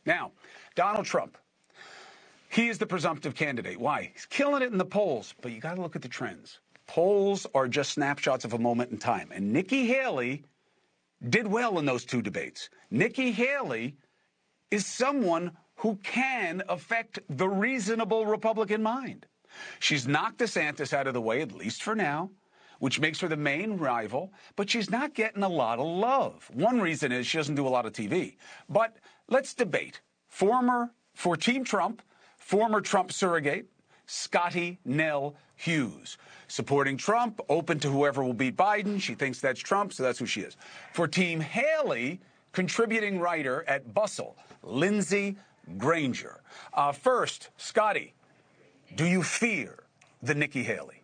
Now, Donald Trump, he is the presumptive candidate. Why? He's killing it in the polls, but you got to look at the trends. Polls are just snapshots of a moment in time. And Nikki Haley did well in those two debates. Nikki Haley is someone who can affect the reasonable Republican mind. She's knocked DeSantis out of the way, at least for now, which makes her the main rival, but she's not getting a lot of love. One reason is she doesn't do a lot of TV. But let's debate. For Team Trump, former Trump surrogate, Scottie Nell Hughes. Supporting Trump, open to whoever will beat Biden. She thinks that's Trump, so that's who she is. For Team Haley, contributing writer at Bustle, Lindsey Granger. First, Scottie, do you fear the Nikki Haley?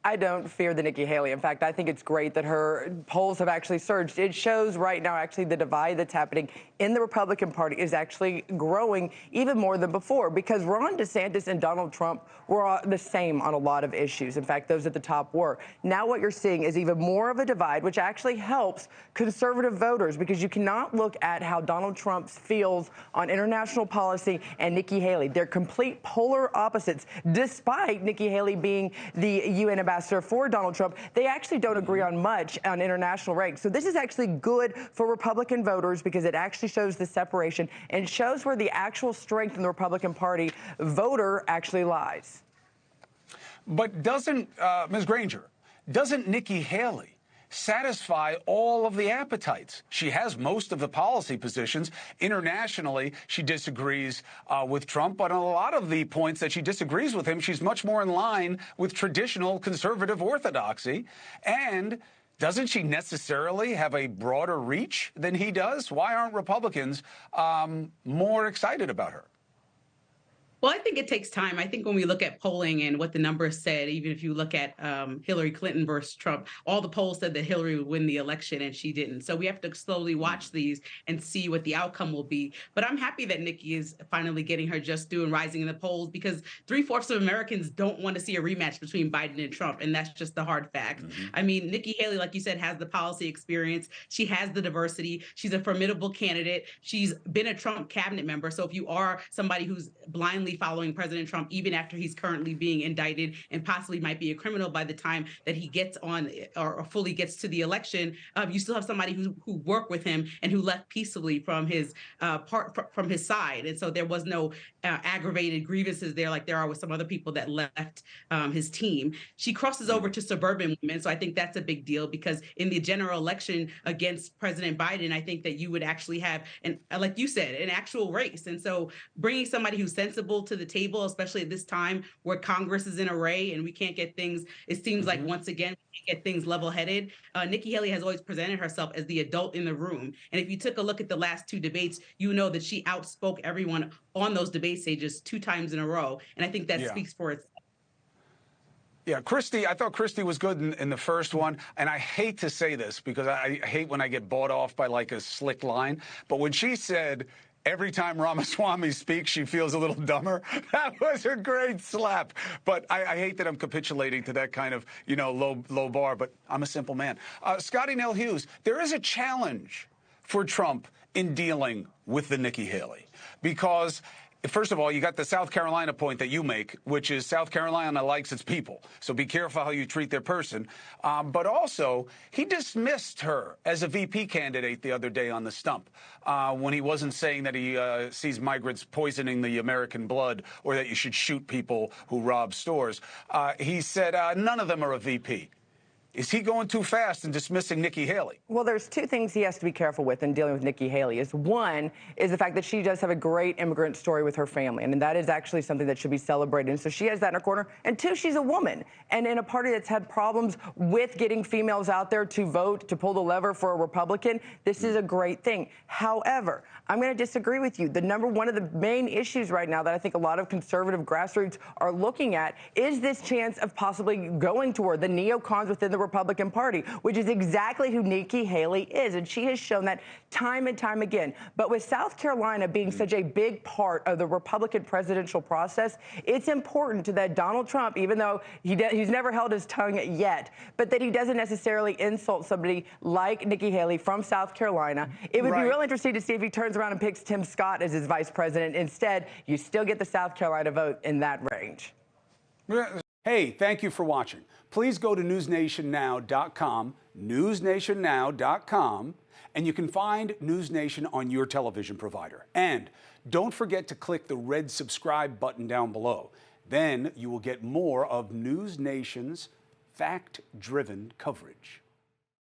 I don't fear the Nikki Haley. In fact, I think it's great that her polls have actually surged. It shows right now actually the divide that's happening in the Republican Party is actually growing even more than before, because Ron DeSantis and Donald Trump were the same on a lot of issues. In fact, those at the top were. Now what you're seeing is even more of a divide, which actually helps conservative voters, because you cannot look at how Donald Trump feels on international policy and Nikki Haley. They're complete polar opposites. Despite Nikki Haley being the UN ambassador for Donald Trump, they actually don't agree on much on international ranks. So this is actually good for Republican voters, because it actually shows the separation and shows where the actual strength in the Republican Party voter actually lies. But doesn't, Ms. Granger, doesn't Nikki Haley satisfy all of the appetites? She has most of the policy positions. Internationally, she disagrees with Trump, but on a lot of the points that she disagrees with him, she's much more in line with traditional conservative orthodoxy. And doesn't she necessarily have a broader reach than he does? Why aren't Republicans more excited about her? Well, I think it takes time. I think when we look at polling and what the numbers said, even if you look at Hillary Clinton versus Trump, all the polls said that Hillary would win the election and she didn't. So we have to slowly watch these and see what the outcome will be. But I'm happy that Nikki is finally getting her just due and rising in the polls, because 3/4 of Americans don't want to see a rematch between Biden and Trump. And that's just the hard fact. I mean, Nikki Haley, like you said, has the policy experience. She has the diversity. She's a formidable candidate. She's been a Trump cabinet member. So if you are somebody who's blindly following President Trump, even after he's currently being indicted and possibly might be a criminal by the time that he gets on or fully gets to the election, you still have somebody who worked with him and who left peacefully from his from his side. And so there was no aggravated grievances there like there are with some other people that left his team. She crosses over to suburban women. So I think that's a big deal, because in the general election against President Biden, I think that you would actually have, like you said, an actual race. And so bringing somebody who's sensible to the table, especially at this time where Congress is in array and we can't get things, it seems like once again, we can't get things level-headed. Nikki Haley has always presented herself as the adult in the room. And if you took a look at the last two debates, you know that she outspoke everyone on those debate stages 2 times in a row. And I think that speaks for itself. Yeah, Christie, I thought Christie was good in the first one. And I hate to say this, because I hate when I get bought off by like a slick line. But when she said, every time Ramaswamy speaks, she feels a little dumber, that was a great slap. But I hate that I'm capitulating to that kind of, low bar, but I'm a simple man. Scottie Nell Hughes, there is a challenge for Trump in dealing with the Nikki Haley, because first of all, you got the South Carolina point that you make, which is South Carolina likes its people. So be careful how you treat their person. But also, he dismissed her as a VP candidate the other day on the stump when he wasn't saying that he sees migrants poisoning the American blood or that you should shoot people who rob stores. He said none of them are a VP. Is he going too fast in dismissing Nikki Haley? Well, there's two things he has to be careful with in dealing with Nikki Haley. One is the fact that she does have a great immigrant story with her family, and that is actually something that should be celebrated. And so she has that in her corner. And two, she's a woman. And in a party that's had problems with getting females out there to vote, to pull the lever for a Republican, this is a great thing. However, I'm going to disagree with you. One of the main issues right now that I think a lot of conservative grassroots are looking at is this chance of possibly going toward the neocons within the Republican Party, which is exactly who Nikki Haley is. And she has shown that time and time again. But with South Carolina being such a big part of the Republican presidential process, it's important that Donald Trump, even though he's never held his tongue yet, but that he doesn't necessarily insult somebody like Nikki Haley from South Carolina. It would be real interesting to see if he turns around and picks Tim Scott as his vice president. Instead, you still get the South Carolina vote in that range. Hey, thank you for watching. Please go to newsnationnow.com, newsnationnow.com, and you can find News Nation on your television provider. And don't forget to click the red subscribe button down below. Then you will get more of News Nation's fact-driven coverage.